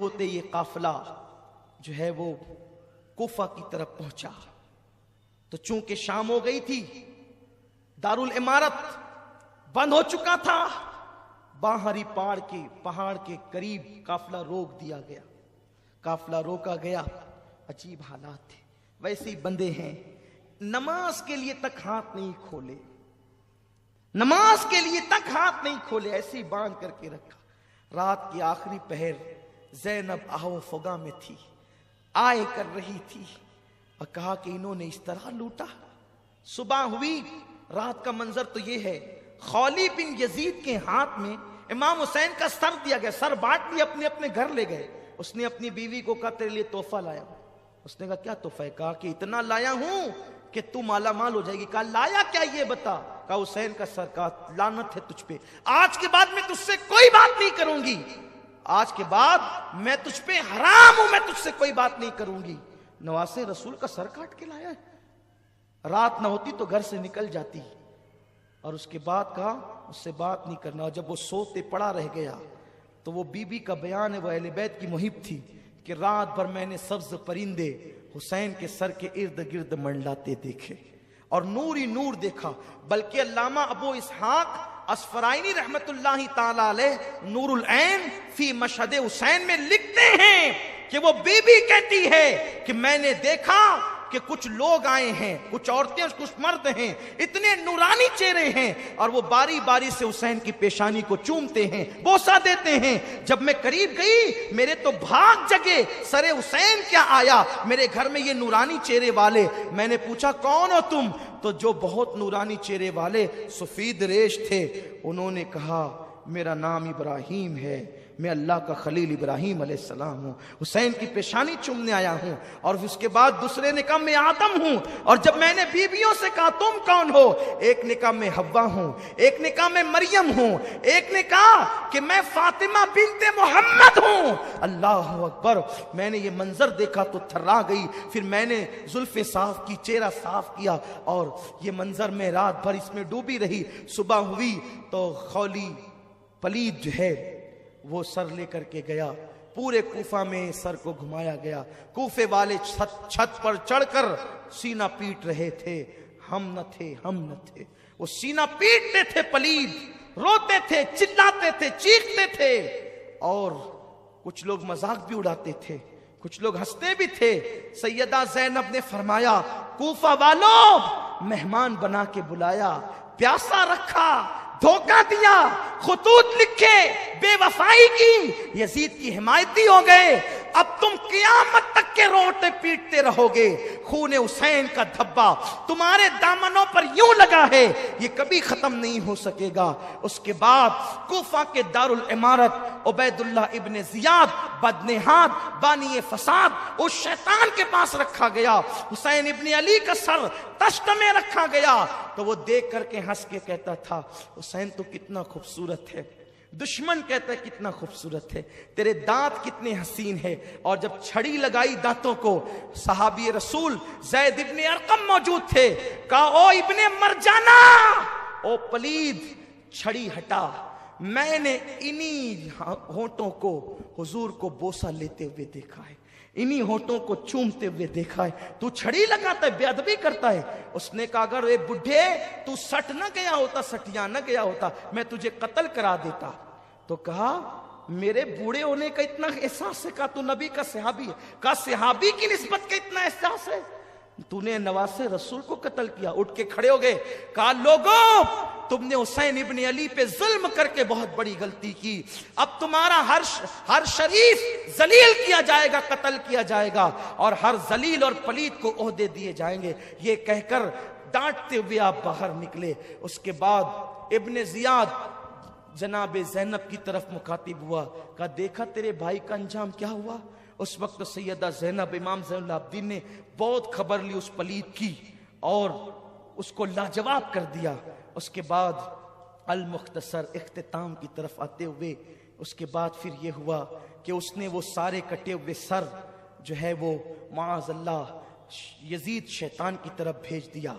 ہوتے یہ قافلہ جو ہے وہ کوفہ کی طرف پہنچا تو چونکہ شام ہو گئی تھی، دارالعمارت بند ہو چکا تھا، باہری پہاڑ کے قریب قافلہ روک دیا گیا، قافلہ روکا گیا۔ عجیب حالات تھے، ویسے ہی بندے ہیں، نماز کے لیے تک ہاتھ نہیں کھولے، نماز کے لیے تک ہاتھ نہیں کھولے، ایسے ہی باندھ کر کے رکھا۔ رات کی آخری پہر زینب آہو فغاں میں تھی، آئے کر رہی تھی اور کہا کہ انہوں نے اس طرح لوٹا۔ صبح ہوئی، رات کا منظر تو یہ ہے، خولی بن یزید کے ہاتھ میں امام حسین کا سر دیا گیا، سر بانٹ لیا، اپنے اپنے گھر لے گئے۔ اس نے اپنی بیوی کو کہا تیرے لیے تحفہ لایا۔ اس نے کہا کیا تحفہ ہے؟ کہا کہ اتنا لایا ہوں کہ تو مالا مال ہو جائے گی۔ کہا لایا کیا یہ بتا؟ کہا حسین کا سر۔ کہا لعنت ہے تجھ پہ، آج کے بعد میں تجھ سے کوئی بات نہیں کروں گی، آج کے بعد میں تجھ پہ حرام ہوں، میں تجھ سے کوئی بات نہیں کروں گی۔ نواسے رسول کا سر کاٹ کے لایا ہے۔ رات نہ ہوتی تو گھر سے نکل جاتی، اور اس کے بعد کہا اس سے بات نہیں کرنا۔ اور جب وہ سوتے پڑا رہ گیا تو وہ بی بی کا بیان ہے، وہ اہل بیت کی محب تھی کہ رات بھر میں نے سبز پرندے حسین کے سر کے ارد گرد منڈلاتے دیکھے اور نور ہی نور دیکھا۔ بلکہ علامہ ابو اسحاق اسفرائینی رحمت اللہ تعالی علیہ نور العین فی مشہد حسین میں لکھتے ہیں کہ وہ بی بی کہتی ہے کہ میں نے دیکھا کہ کچھ لوگ آئے ہیں، کچھ عورتیں کچھ مرد ہیں، اتنے نورانی چہرے ہیں، اور وہ باری باری سے حسین کی پیشانی کو چومتے ہیں، بوسہ دیتے ہیں۔ جب میں قریب گئی میرے تو بھاگ جگے، سر حسین کیا آیا میرے گھر میں یہ نورانی چہرے والے۔ میں نے پوچھا کون ہو تم؟ تو جو بہت نورانی چہرے والے سفید ریش تھے انہوں نے کہا میرا نام ابراہیم ہے، میں اللہ کا خلیل ابراہیم علیہ السلام ہوں، حسین کی پیشانی چومنے آیا ہوں۔ اور اس کے بعد دوسرے نے کہا میں آدم ہوں۔ اور جب میں نے بیویوں سے کہا تم کون ہو، ایک نے کہا میں حوا ہوں، ایک نے کہا میں مریم ہوں، ایک نے کہا کہ میں فاطمہ بنت محمد ہوں۔ اللہ اکبر! میں نے یہ منظر دیکھا تو تھرا گئی۔ پھر میں نے زلفیں صاف کی، چہرہ صاف کیا، اور یہ منظر میں رات بھر اس میں ڈوبی رہی۔ صبح ہوئی تو خولی پلید جو ہے وہ سر لے کر کے گیا، پورے کوفہ میں سر کو گھمایا گیا۔ کوفے والے چھت پر چڑھ کر سینہ پیٹ رہے تھے، ہم نہ تھے، ہم نہ تھے۔ وہ سینہ پیٹتے تھے، پلید روتے تھے، چلاتے تھے، چیختے تھے، اور کچھ لوگ مذاق بھی اڑاتے تھے، کچھ لوگ ہنستے بھی تھے۔ سیدہ زینب نے فرمایا کوفہ والوں مہمان بنا کے بلایا، پیاسا رکھا، دھوکہ دیا، خطوط لکھے، بے وفائی کی، یزید کی حمایتی ہو گئے، اب تم قیامت تک کے روتے پیٹتے رہو گے۔ خون حسین کا دھبا تمہارے دامنوں پر یوں لگا ہے، یہ کبھی ختم نہیں ہو سکے گا۔ اس کے بعد کوفہ کے دارالعمارت عبید اللہ ابن زیاد بدنہاد بانی فساد اس شیطان کے پاس رکھا گیا۔ حسین ابن علی کا سر تشت میں رکھا گیا تو وہ دیکھ کر کے ہنس کے کہتا تھا حسین تو کتنا خوبصورت ہے، دشمن کہتا ہے کتنا خوبصورت ہے، تیرے دانت کتنے حسین ہے۔ اور جب چھڑی لگائی دانتوں کو، صحابی رسول زید ابن ارقم موجود تھے، کہا او ابن مرجانہ، او پلید چھڑی ہٹا، میں نے انہی ہونٹوں کو حضور کو بوسہ لیتے ہوئے دیکھا ہے، انہی ہونٹوں کو چومتے ہوئے دیکھا ہے، تو چھڑی لگاتا ہے، بے ادبی کرتا ہے۔ اس نے کہا اگر اے بڈھے تو سٹ نہ گیا ہوتا، سٹیا نہ گیا ہوتا، میں تجھے قتل کرا دیتا۔ تو کہا میرے بوڑھے ہونے کا اتنا احساس ہے؟ کہا تو نبی کا صحابی ہے۔ کہا صحابی کی نسبت کا اتنا احساس ہے؟ تو نے نواسے رسول کو قتل کیا۔ اٹھ کے کھڑے ہو گئے، کہا لوگوں تم نے حسین ابن علی پہ ظلم کر کے بہت بڑی غلطی کی، اب تمہارا ہر شریف ذلیل کیا جائے گا، قتل کیا جائے گا، اور ہر ذلیل اور پلید کو عہدے دیے جائیں گے۔ یہ کہہ کر ڈانٹتے ہوئے آپ باہر نکلے۔ اس کے بعد ابن زیاد جناب زینب کی طرف مخاطب ہوا، کہا دیکھا تیرے بھائی کا انجام کیا ہوا؟ اس وقت سیدہ زینب امام زین العابدین نے بہت خبر لی اس پلید کی اور اس کو لاجواب کر دیا۔ اس کے بعد المختصر اختتام کی طرف آتے ہوئے اس کے بعد پھر یہ ہوا کہ اس نے وہ سارے کٹے ہوئے سر جو ہے وہ معاذ اللہ یزید شیطان کی طرف بھیج دیا۔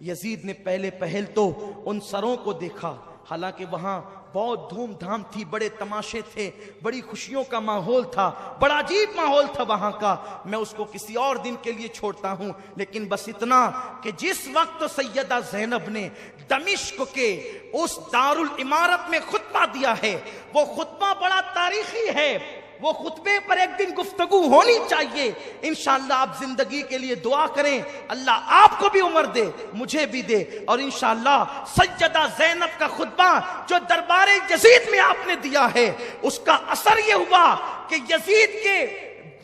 یزید نے پہلے پہل تو ان سروں کو دیکھا، حالانکہ وہاں بہت دھوم دھام تھی، بڑے تماشے تھے، بڑی خوشیوں کا ماحول تھا، بڑا عجیب ماحول تھا وہاں کا. میں اس کو کسی اور دن کے لیے چھوڑتا ہوں، لیکن بس اتنا کہ جس وقت سیدہ زینب نے دمشق کے اس دارالعمارت میں خطبہ دیا ہے، وہ خطبہ بڑا تاریخی ہے. وہ خطبے پر ایک دن گفتگو ہونی چاہیے. انشاءاللہ آپ زندگی کے لیے دعا کریں، اللہ آپ کو بھی عمر دے، مجھے بھی دے. اور انشاءاللہ سیدہ زینب کا خطبہ جو دربار یزید میں آپ نے دیا ہے، اس کا اثر یہ ہوا کہ یزید کے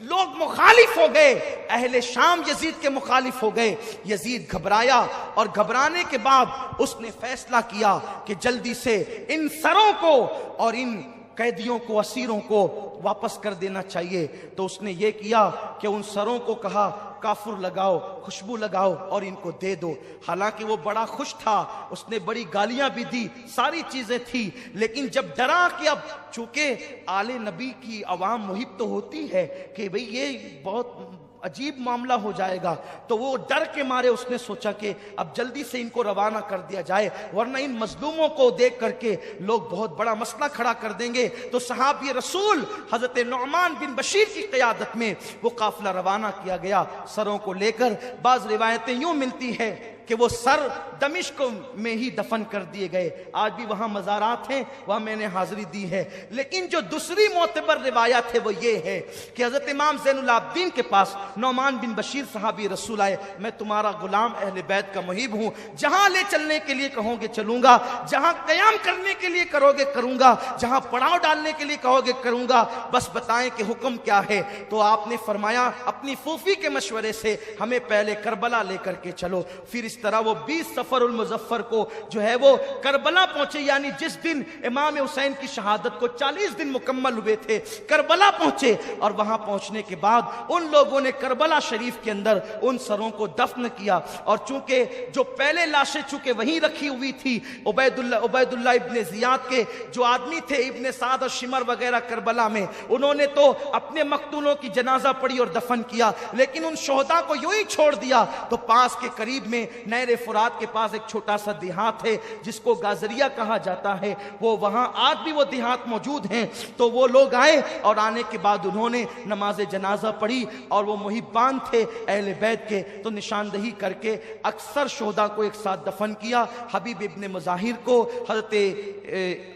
لوگ مخالف ہو گئے، اہل شام یزید کے مخالف ہو گئے. یزید گھبرایا، اور گھبرانے کے بعد اس نے فیصلہ کیا کہ جلدی سے ان سروں کو اور ان قیدیوں کو، اسیروں کو واپس کر دینا چاہیے. تو اس نے یہ کیا کہ ان سروں کو کہا کافر لگاؤ، خوشبو لگاؤ اور ان کو دے دو. حالانکہ وہ بڑا خوش تھا، اس نے بڑی گالیاں بھی دی، ساری چیزیں تھی، لیکن جب ڈرا کہ اب چونکہ آل نبی کی عوام محب تو ہوتی ہے کہ بھئی یہ بہت عجیب معاملہ ہو جائے گا، تو وہ ڈر کے مارے اس نے سوچا کہ اب جلدی سے ان کو روانہ کر دیا جائے، ورنہ ان مظلوموں کو دیکھ کر کے لوگ بہت بڑا مسئلہ کھڑا کر دیں گے. تو صحابی رسول حضرت نعمان بن بشیر کی قیادت میں وہ قافلہ روانہ کیا گیا سروں کو لے کر. بعض روایتیں یوں ملتی ہے کہ وہ سر دمشق میں ہی دفن کر دیے گئے. آج بھی وہاں مزارات ہیں، وہاں میں نے حاضری دی ہے. لیکن جو دوسری معتبر روایت ہے وہ یہ ہے کہ حضرت امام زین العابدین کے پاس نعمان بن بشیر صحابی رسول آئے، میں تمہارا غلام اہل بیت کا محب ہوں، جہاں لے چلنے کے لیے کہو گے چلوں گا، جہاں قیام کرنے کے لیے کرو گے کروں گا، جہاں پڑاؤ ڈالنے کے لیے کہو گے کروں گا، بس بتائیں کہ حکم کیا ہے. تو آپ نے فرمایا اپنی پھوپھی کے مشورے سے ہمیں پہلے کربلا لے کر کے چلو. پھر اس طرح وہ 20 صفر المظفر کو جو ہے وہ کربلا پہنچے، یعنی جس دن امام حسین کی شہادت کو 40 دن مکمل ہوئے تھے، کربلا پہنچے. اور وہاں پہنچنے کے بعد ان لوگوں نے کربلا شریف کے اندر ان سروں کو دفن کیا. اور چونکہ جو پہلے لاشیں چونکہ وہیں رکھی ہوئی تھی، عبید اللہ ابن زیاد کے جو آدمی تھے، ابن سعد اور شمر وغیرہ کربلا میں، انہوں نے تو اپنے مقتولوں کی جنازہ پڑھی اور دفن کیا، لیکن ان شہداء کو یوں ہی چھوڑ دیا. تو پاس کے قریب میں نہر فرات کے پاس ایک چھوٹا سا دیہات ہے جس کو گازریہ کہا جاتا ہے، وہ وہاں آج بھی وہ دیہات موجود ہیں. تو وہ لوگ آئے اور آنے کے بعد انہوں نے نماز جنازہ پڑھی، اور وہ محبان تھے اہل بیت کے، تو نشاندہی کر کے اکثر شہداء کو ایک ساتھ دفن کیا. حبیب ابن مظاہر کو، حضرت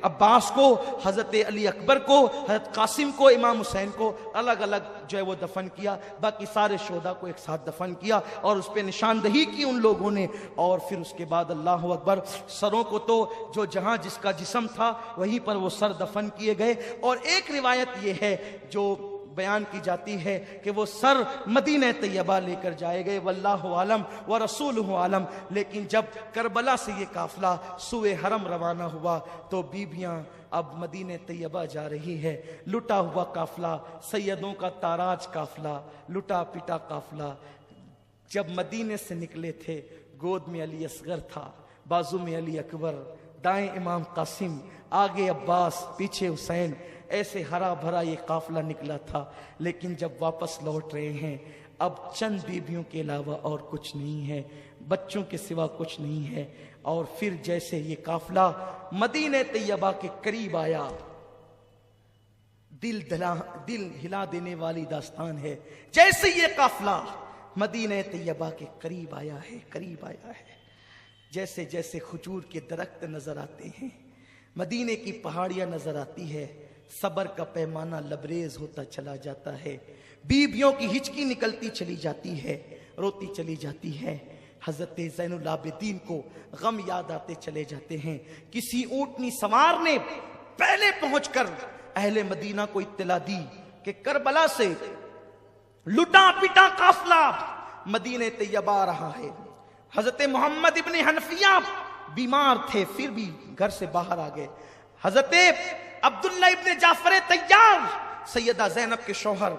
عباس کو، حضرت علی اکبر کو، حضرت قاسم کو، امام حسین کو الگ الگ جو ہے وہ دفن کیا. باقی سارے شہداء کو ایک ساتھ دفن کیا اور اس پہ نشاندہی کی ان لوگوں نے. اور پھر اس کے بعد اللہ اکبر، سروں کو تو جو جہاں جس کا جسم تھا وہیں پر وہ سر دفن کیے گئے. اور ایک روایت یہ ہے جو بیان کی جاتی ہے کہ وہ سر مدینہ طیبہ لے کر جائے گئے، واللہ عالم ورسولہ عالم. لیکن جب کربلا سے یہ قافلہ سوئے حرم روانہ ہوا تو بیبیاں اب مدینہ طیبہ جا رہی ہے، لٹا ہوا قافلہ، سیدوں کا تاراج قافلہ، لٹا پٹا قافلہ. جب مدینے سے نکلے تھے، گود میں علی اصغر تھا، بازو میں علی اکبر، دائیں امام قاسم، آگے عباس، پیچھے حسین. ایسے ہرا بھرا یہ قافلہ نکلا تھا. لیکن جب واپس لوٹ رہے ہیں، اب چند بیبیوں کے علاوہ اور کچھ نہیں ہے، بچوں کے سوا کچھ نہیں ہے. اور پھر جیسے یہ قافلہ مدینہ طیبہ کے قریب آیا، دل ہلا دینے والی داستان ہے. جیسے یہ قافلہ مدینہ طیبہ کے قریب آیا ہے، جیسے جیسے کھجور کے درخت نظر آتے ہیں، مدینے کی پہاڑیاں نظر آتی ہے، صبر کا پیمانہ لبریز ہوتا چلا جاتا ہے، بیبیوں کی ہچکی نکلتی چلی جاتی ہے، روتی چلی جاتی ہے. حضرت زین العابدین کو غم یاد آتے چلے جاتے ہیں. کسی اونٹنی سوار نے پہلے پہنچ کر اہل مدینہ کو اطلاع دی کہ کربلا سے لٹا پٹا قافلہ مدینہ طیبہ آ رہا ہے. حضرت محمد ابن حنفیہ بیمار تھے، پھر بھی گھر سے باہر آ گئے. حضرت عبداللہ ابن جعفر طیار، سیدہ زینب کے شوہر،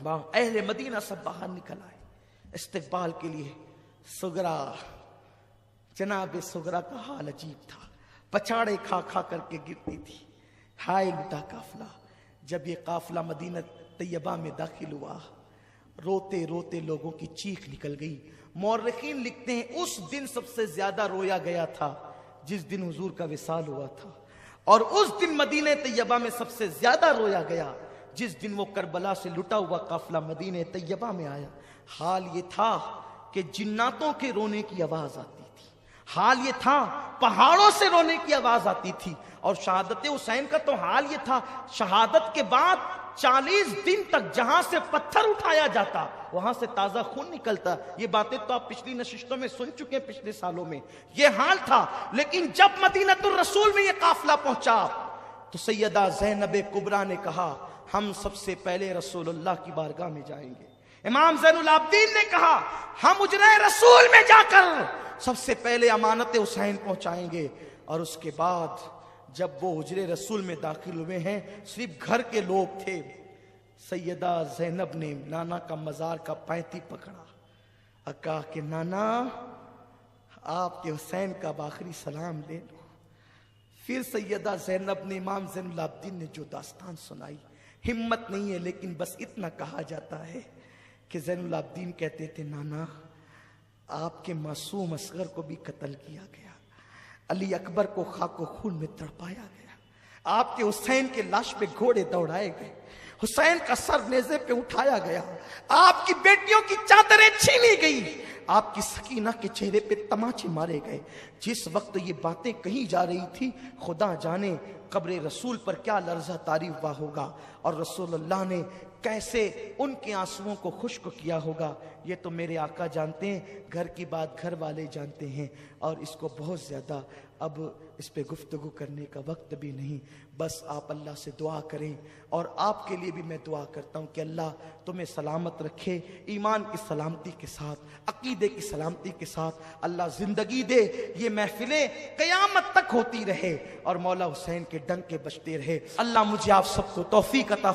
اہل مدینہ سب باہر نکل آئے استقبال کے لیے. سغرا، جناب سغرا کا حال عجیب تھا، پچاڑے کھا کھا کر کے گرتی تھی. ہائے لٹا قافلہ. جب یہ قافلہ مدینہ طیبہ میں داخل ہوا، روتے روتے لوگوں کی چیخ نکل گئی. مورخین لکھتے ہیں اس دن سب سے زیادہ رویا گیا تھا جس دن حضور کا وصال ہوا تھا. اور اس دن مدینہ طیبہ میں سب سے زیادہ رویا گیا جس دن وہ کربلا سے لٹا ہوا قافلہ مدینہ طیبہ میں آیا۔ حال یہ تھا کہ جناتوں کے رونے کی آواز آتی تھی، حال یہ تھا پہاڑوں سے رونے کی آواز آتی تھی، اور شہادت حسین کا تو حال یہ تھا، شہادت کے بعد 40 دن تک جہاں سے پتھر اٹھایا جاتا وہاں سے تازہ خون نکلتا۔ یہ باتیں تو آپ پچھلی نشستوں میں سن چکے ہیں، پچھلے سالوں میں یہ حال تھا۔ لیکن جب مدینۃ الرسول میں یہ قافلہ پہنچا تو سیدہ زینب کبریٰ نے کہا ہم سب سے پہلے رسول اللہ کی بارگاہ میں جائیں گے۔ امام زین العابدین نے کہا ہم حجرہ رسول میں جا کر سب سے پہلے امانت حسین پہنچائیں گے۔ اور اس کے بعد جب وہ حجرہ رسول میں داخل ہوئے ہیں، صرف گھر کے لوگ تھے، سیدہ زینب نے نانا کا مزار کا پینتی پکڑا اور کہا کہ نانا آپ کے حسین کا آخری سلام لے لو۔ پھر سیدہ زینب نے امام زین العابدین نے جو داستان سنائی، ہمت نہیں ہے لیکن بس اتنا کہا جاتا ہے کہ زین العابدین کہتے تھے نانا آپ کے معصوم اصغر کو بھی قتل کیا گیا، علی اکبر کو خاک و خون میں تڑپایا گیا، آپ کے حسین کے لاش پہ گھوڑے دوڑائے گئے، حسین کا سر نیزے پہ اٹھایا گیا، آپ کی بیٹیوں کی چادریں چھینی گئی، آپ کی سکینہ کے چہرے پہ تماچے مارے گئے۔ جس وقت یہ باتیں کہی جا رہی تھی خدا جانے قبر رسول پر کیا لرزہ طاری ہوا ہوگا، اور رسول اللہ نے کیسے ان کے آنسوؤں کو خشک کیا ہوگا، یہ تو میرے آقا جانتے ہیں، گھر کی بات گھر والے جانتے ہیں، اور اس کو بہت زیادہ اب اس پہ گفتگو کرنے کا وقت بھی نہیں۔ بس آپ اللہ سے دعا کریں، اور آپ کے لیے بھی میں دعا کرتا ہوں کہ اللہ تمہیں سلامت رکھے، ایمان کی سلامتی کے ساتھ، عقیدے کی سلامتی کے ساتھ اللہ زندگی دے، یہ محفلیں قیامت تک ہوتی رہے اور مولا حسین کے ڈنک کے بجتے رہے۔ اللہ مجھے آپ سب کو توفیق عطا